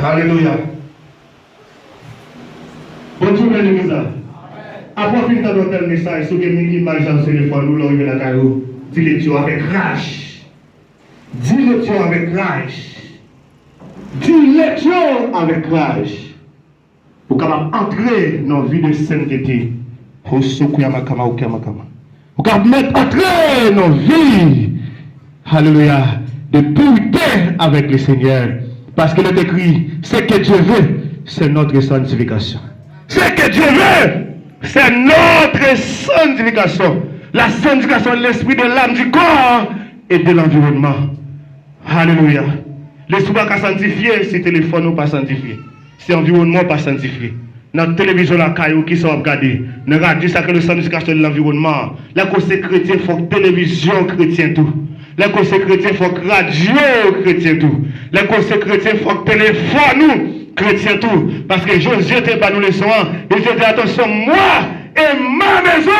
Alléluia. Bon Dieu, l'église. Après fin de notre message, si vous avez une image dans le téléphone, nous l'avons la caillou, dis-le avec rage. Dis-le avec rage. Dis-le avec rage. Pour capable entrer dans la vie de sainteté. Pour capable mettre entrer dans la vie. Alléluia. De pureté avec le Seigneur. Parce qu'il est écrit, ce que Dieu veut, c'est notre sanctification. Ce que Dieu veut, c'est notre sanctification. La sanctification de l'esprit, de l'âme, du corps et de l'environnement. Alléluia. L'esprit n'est pas sanctifié, si le téléphone n'est pas sanctifié. Si l'environnement n'est pas sanctifié. Dans la télévision, la caillou qui sont regardés. Dans la radio, ça que la sanctification de l'environnement. La cause chrétien, il faut que la télévision chrétienne tout. La cause chrétien, il faut que la radio chrétien tout. La cause chrétien, il faut que le téléphone nous chrétien tout. Parce que Josué n'était pas nous laissons. Il dit attention, moi et ma maison,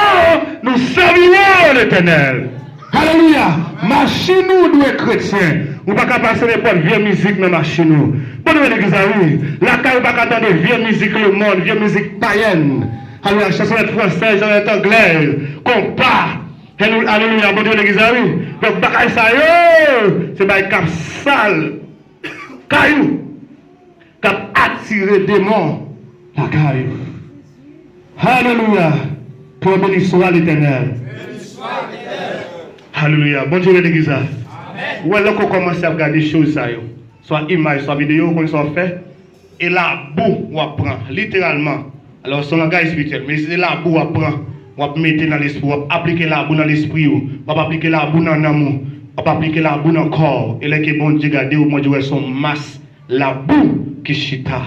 nous servirons l'Éternel. Alléluia. Machine nous doit être chrétien. On ne peut pas passer n'importe vieille musique dans la machine. Pour nous, l'église, la caille pas attendre vieille musique le monde, vieille musique païenne. Alors, la chansonnette française, la chansonnette anglaise, qu'on part. Alléluia, bon Dieu, l'église, donc, bagaille ça, c'est un cap sale. Caillou. Cap attirer des démons. La caillou. Alléluia. Pour béni soit l'Éternel. Alléluia. Bon Dieu, l'église. Ou alors qu'on commence à regarder des choses, soit image, soit vidéo, qu'on soit fait, et la boue, on apprend, littéralement. Alors, son langage spirituel, mais c'est la boue, on apprend, on va mettre dans l'esprit, on va appliquer la boue dans l'esprit, on va appliquer la boue dans l'amour, on va appliquer la boue dans le corps. Et là, que bon Dieu, regardez, au moins, Dieu, son masse, la boue qui chita,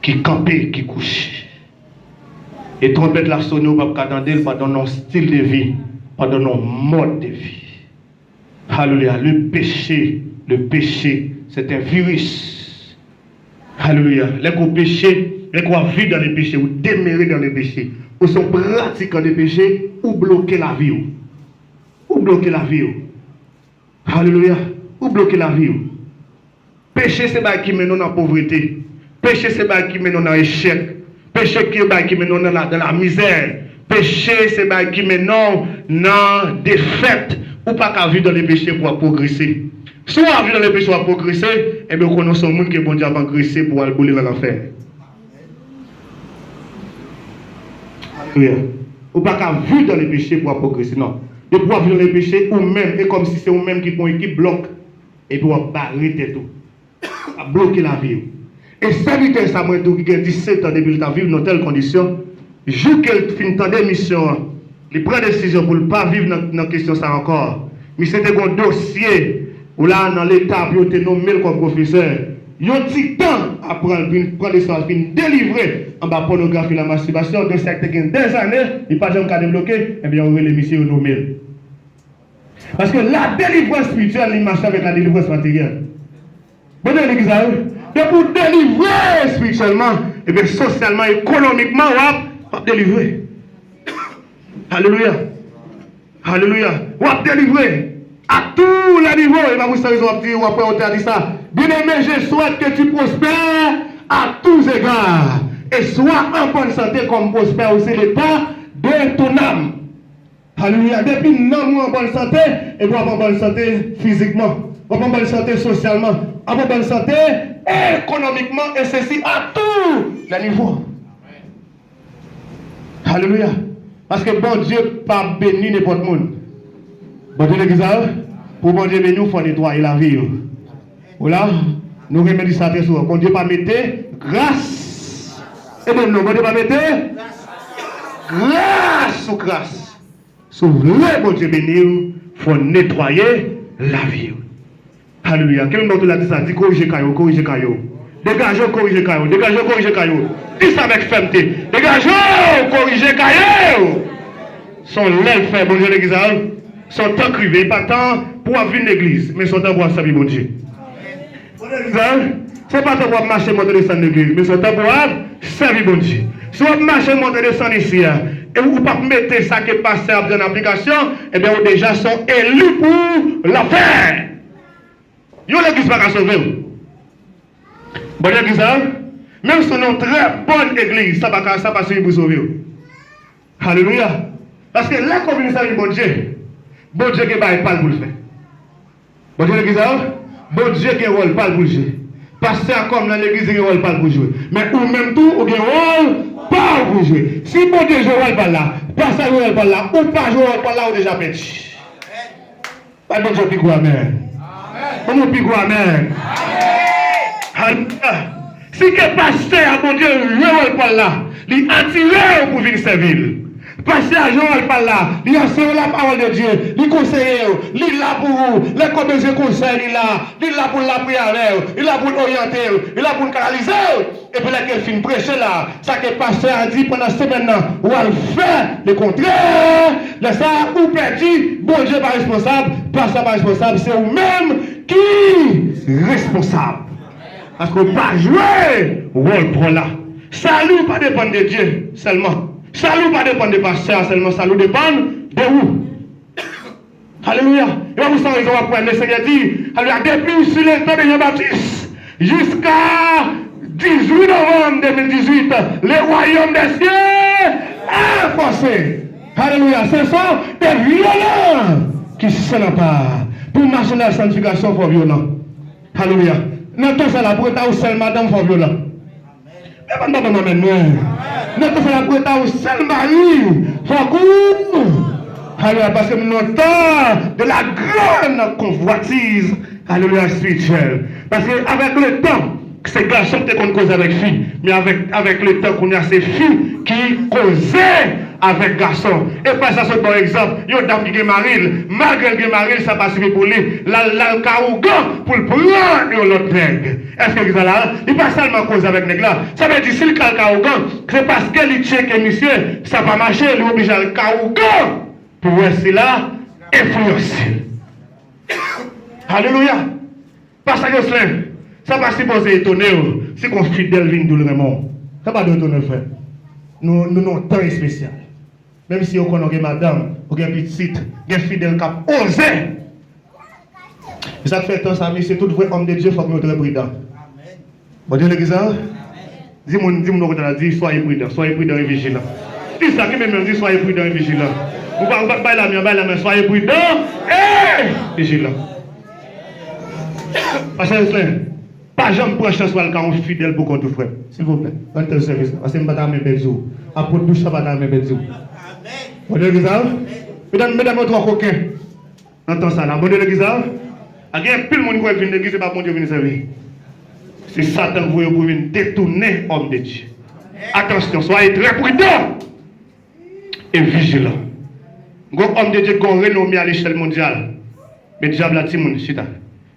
qui campait, qui couche. Et trompette la sonne, on va pas attendre, pas dans nos style de vie, pas dans nos modes de vie. Alléluia. Le péché, c'est un virus. Alléluia. Les qu'on péché, les qu'on vit dans les péchés, ou démérer dans les péchés, ou sont pratiquants des péchés, ou bloquer la vie. Ou bloquer la vie. Alléluia. Ou bloquer la vie. Péché, c'est pas qui mène dans la pauvreté. Péché, c'est pas qui mène dans l'échec. Péché, c'est pas qui mène dans la misère. Péché, c'est pas qui mène dans la défaite. Ou pas qu'à vivre dans les péchés pour progresser. Si on a vu dans les péchés pour progresser, eh bien, on connaît un monde qui est bon Dieu à progresser pour aller bouler dans l'enfer. Alléluia. Ou pas qu'à vivre dans les péchés pour progresser, non. De pouvoir vivre dans les péchés, ou même, et comme si c'est vous-même qui prend qui bloque, et puis on va arrêter tout. À bloquer la vie. Et ça, ça m'a dit qu'il y a 17 ans depuis qu'il a vécu dans telles conditions, jour qu'elle finit dans des missions, il prend des décisions pour ne pas vivre dans la question ça encore. Mais c'était un dossier où là, dans l'État, il a été nommé comme professeur. Il y a un petit temps à prendre des soins, délivrer en bas pornographie, la masturbation, de secte qui des années, il n'y a pas de cas débloqué, et bien on va les messieurs nommés. Parce que la délivrance spirituelle, il marche avec la délivrance matérielle. Bon, l'église, pour délivrer spirituellement, et bien socialement, économiquement, on va délivrer. Alléluia. Alléluia. On va délivrer à tous les niveaux. Et vous savez, on après on t'a dit ça. Bien-aimé, je souhaite que tu prospères à tous égards. Et sois en bonne santé comme prospère aussi l'état de ton âme. Alléluia. Depuis nous en bonne santé, et vous en bonne santé physiquement, en bonne santé socialement, en bonne santé économiquement, et ceci à tous les niveaux. Alléluia. Parce que bon Dieu pas béni n'importe monde. Bon Dieu l'église, pour bon Dieu béni, il faut nettoyer la vie. Voilà, nous remettons ça très souvent. Bon Dieu pas mettre grâce. Et bon Dieu pas mettre grâce ou grâce. Si vous voulez bon Dieu béni, il faut nettoyer la vie. Alléluia. Quel moment tu l'as dit ça? Dis corriger caillou, corriger caillou. Dégagez, corrigez caillou. Dégagez, corrigez caillou. Dis ça avec fermeté. Dégagez, corrigez caillou. Son lèvres fait, bon Dieu l'église. Son temps crivé, pas tant pour venir l'église, mais son temps pour servir bon Dieu. C'est pas tant pour marcher, monter, descendre l'église, mais son temps pour servir bon Dieu. Si on marche, monter, descendre ici, et vous ne pouvez pas mettre ça qui est passé en application, et bien vous déjà sont élus pour la faire. Vous l'église va sauver. Bonne église, même si c'est une très bonne église, ça va pas suffire pour sauver. Alléluia. Parce que là, comme il s'agit de bon Dieu qui va pas pour le faire. Bon Dieu, l'église, bon Dieu qui a un rôle pas pour le jouer. Pasteur comme dans l'église, il a un rôle pas pour jouer. Mais ou même tout, ou bien un rôle pas pour jouer. Si bon Dieu joue un rôle pas là, pasteur joue un rôle pas là, ou pas jouer un rôle pas là, ou déjà petit. Pas de bon Dieu, pique amen. Comment pique amen? Alléluia. Si que pasteur, bon Dieu, joue un rôle pas là, il attire pour venir servir. Pasteur Jean pas là, il enseigne la parole de Dieu, il conseille, il est là pour vous, les combien de conseils il est là pour la prière, il est là pour l'orienter, il est là pour le canaliser. Et puis là, qu'elle finit prêcher là, ça que le pasteur a dit pendant cette semaine, ou elle fait le contraire, là ça, ou perdu, bon Dieu pas responsable, pasteur pas responsable, c'est vous-même qui est responsable. Parce qu'on ne peut pas jouer rôle pour là. Salut pas dépend de Dieu seulement. Salut pas dépend de pasteur seulement, salut dépend de vous. Alléluia. Et vous savez, ils ont appris, le Seigneur dit, alléluia, depuis sur le temps de Jean-Baptiste, jusqu'à 18 novembre 2018, le royaume des cieux est forcé. Alléluia. Ce sont des violents qui se pas. Pour marcher dans la sanctification, il faut violent. Alléluia. Dans tout ça, la pour être seul, madame, il faut violent. Mais pas maintenant. Nous avons fait la prête au seul mari. Alléluia, parce que nous avons de la grande convoitise, alléluia, spirituelle. Parce qu'avec le temps, ces garçons qu'on cause avec filles, mais avec le temps qu'on a ces filles qui causaient avec garçons. Et pas ça, c'est par exemple, il y a une dame qui est mariée, malgré qu'elle est mariée, ça passe pour lui, la carougan pour le prendre et l'autre nègre. Est-ce que vous avez là? Il pas seulement cause avec nègre là. Ça veut dire si le carougan, c'est parce qu'elle check et monsieur, ça va marcher, il oblige le carougan pour rester là, influencer. Alléluia. Parce que ça va supposer étonner si qu'on fidèle vient tout le monde. Ça va pas étonner le frère. Nous avons un temps spécial. Même si on connaît madame, ou une petite, un fidèle qui a osé. Ça fait tant ça, mais c'est tout vrai homme de Dieu, il faut que nous soyons prudents. Bon Dieu, l'église, dis-moi, dis, soyez prudents et vigilants. Dis ça, qui même dit, soyez prudents et vigilants. Vous ne pouvez pas la main, soyez prudents et vigilants. Parce que pas jamais pour chance quand on est fidèle pour contre frère. S'il vous plaît, dans tel service, parce que je ne vais pas mettre des jours. Après tout, je ne vais pas mettre des jours. Bon Dieu, l'église, mesdames, trois coquins. Entends ça là, bon Dieu, l'église, il y a plus de monde qui vient de l'église, c'est pas bon Dieu venir servir. C'est Satan qui pour venir détourner l'homme de Dieu. Attention, soyez très prudents et vigilants. Un homme de Dieu qui est renommé à l'échelle mondiale. Mais le diable a dit, le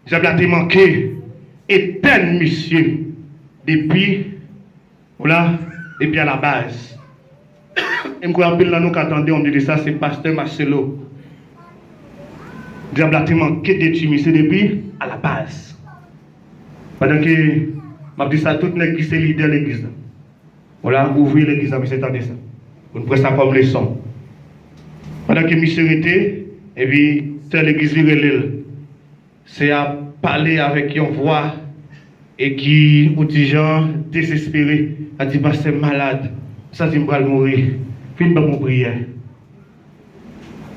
diable a manqué. Éternel monsieur depuis à la base. Et je crois que nous attendons, on dit ça, c'est pasteur Marcelo. Diable a manqué d'études monsieur depuis à la base. Pendant que je dis ça, tout le monde qui est leader de l'église. Voilà, ouvrir l'église, mais c'est ça. On prend ça comme leçon. Pendant que monsieur était, et puis, c'est l'église virée, c'est à parler avec une voix et qui, ou des gens désespérés, a dit, bah, c'est malade, ça dit, je vais mourir, fin de mon prière.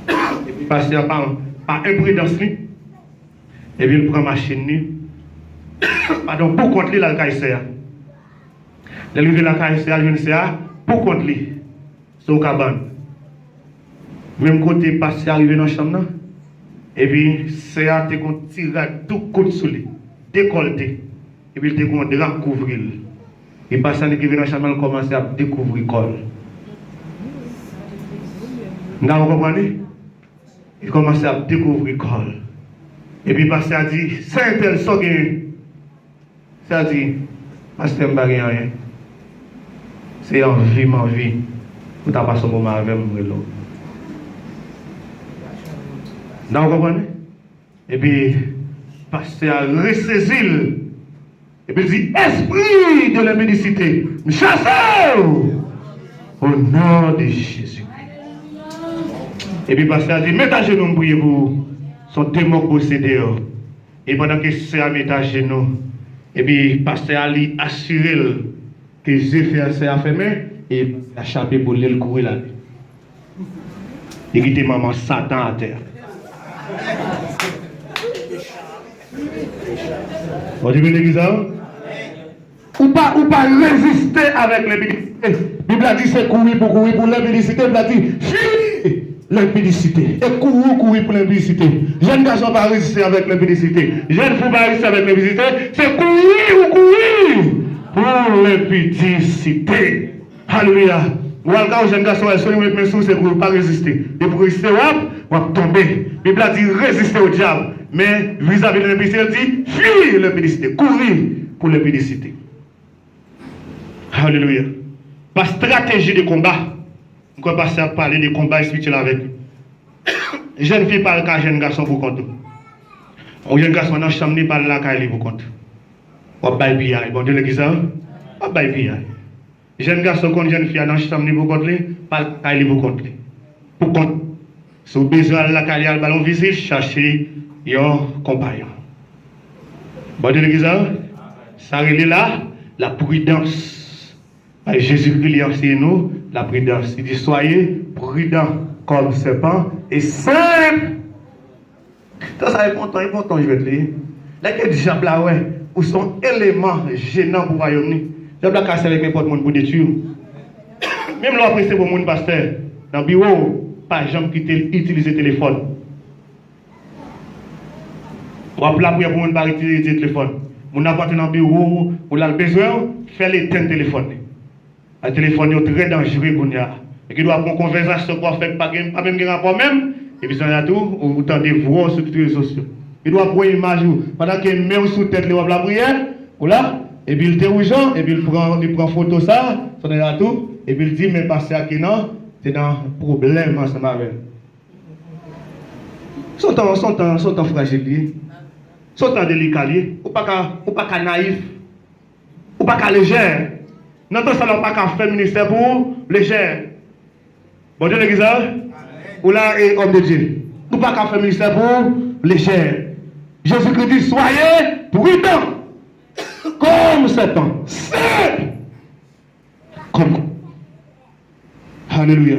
Et puis, pasteur, par imprudence, et puis, il prend ma machine, pardon, pour contre lui, la caïsère. Il arrive la caïsère, il vient pour contre lui, c'est au cabane. Même côté, pasteur arrivé dans la chambre, et puis, c'est à te tirer tout côté sur lui, décolleté. Et puis, il te drap couvrir. Et passant qui vient dans la chambre, il commence à découvrir le col. Vous comprenez? Il commence à découvrir le col. Et puis, pasteur a dit, c'est un tel sogue. Ça dit, pasteur m'a rien. C'est en vie, ma vie. Vous n'avez pas ce moment avec moi. Vous comprenez? Et puis, pasteur a ressaisi. Et puis il dit, esprit de l'impudicité, chassez-vous! Au nom de Jésus. Et puis, pasteur a dit, mettez à genoux, priez pour son démon possédé. Et pendant que c'est à mettre à genoux, et puis, pasteur Ali assuré que j'ai fait à fermer et a chapé pour le courir là. Et qui était maman Satan à terre. Vous avez l'église? Ou pas résister avec l'impudicité. La Bible a dit c'est courir pour l'impudicité. La Bible a dit fuis l'impudicité. Et courir pour l'impudicité. Jeune garçon pas résister avec l'impudicité. Jeune fou pas résister avec l'impudicité. C'est courir pour l'impudicité. Alléluia. Ou alors jeune garçon c'est pour pas résister. Et pour résister, on va tomber. La Bible a dit résister au diable. Mais vis-à-vis de l'impudicité, elle dit fuis l'impudicité. Courir pour l'impudicité. Alléluia. Par stratégie de combat, on va passer à parler de combat spirituel avec eux. Jeune fille parle qu'à jeune garçon pour compte. Ou jeune garçon dans la chambre parle là qu'à lui pour compte. On va bailler. Bon Dieu l'église, on va bailler. Jeune garçon quand jeune fille dans la chambre pour compte, parle qu'à lui pour compte. Pour compte. Si vous avez besoin de la carrière, le ballon visite, cherchez un compagnon. Bon Dieu l'église, ça relève là la prudence. Jésus-Christ a enseigné nous la prudence. Il dit soyez prudents comme serpent et simple. Ça est important, je vais te dire. Là, il y a des gens là, ouais, où sont éléments gênants pour le royaume. Je vais casser avec n'importe monde pour détruire. Même là, après, c'est pour mon pasteur. Dans le bureau, pas jamais utiliser le téléphone. Ou après, pour mon pas utiliser le téléphone. Mon appartement dans le bureau, ou là, le besoin, faire l'éteindre le téléphone. Le téléphone est très dangereux pour nous. Et qui doit avoir une conversation pour faire pas même un rapport même. Et puis ça y a tout, ou tendez voir sur les réseaux sociaux. Il doit prendre une image pendant qu'il met sous tête le la prière, ou là, et puis il te rouge, et puis il prend photo ça, ça y a tout, et puis il dit mais parce que non, c'est dans problème ensemble avec. Son temps fragile, son temps délicat, ou pas naïf, ou pas légère. Nous ne sommes pas faire ministère pour légère. Bon Dieu l'église, ou là est homme de Dieu. Nous ne sommes pas faire ministère pour légère. Jésus-Christ dit soyez prudents comme Satan. Simple comme. Alléluia.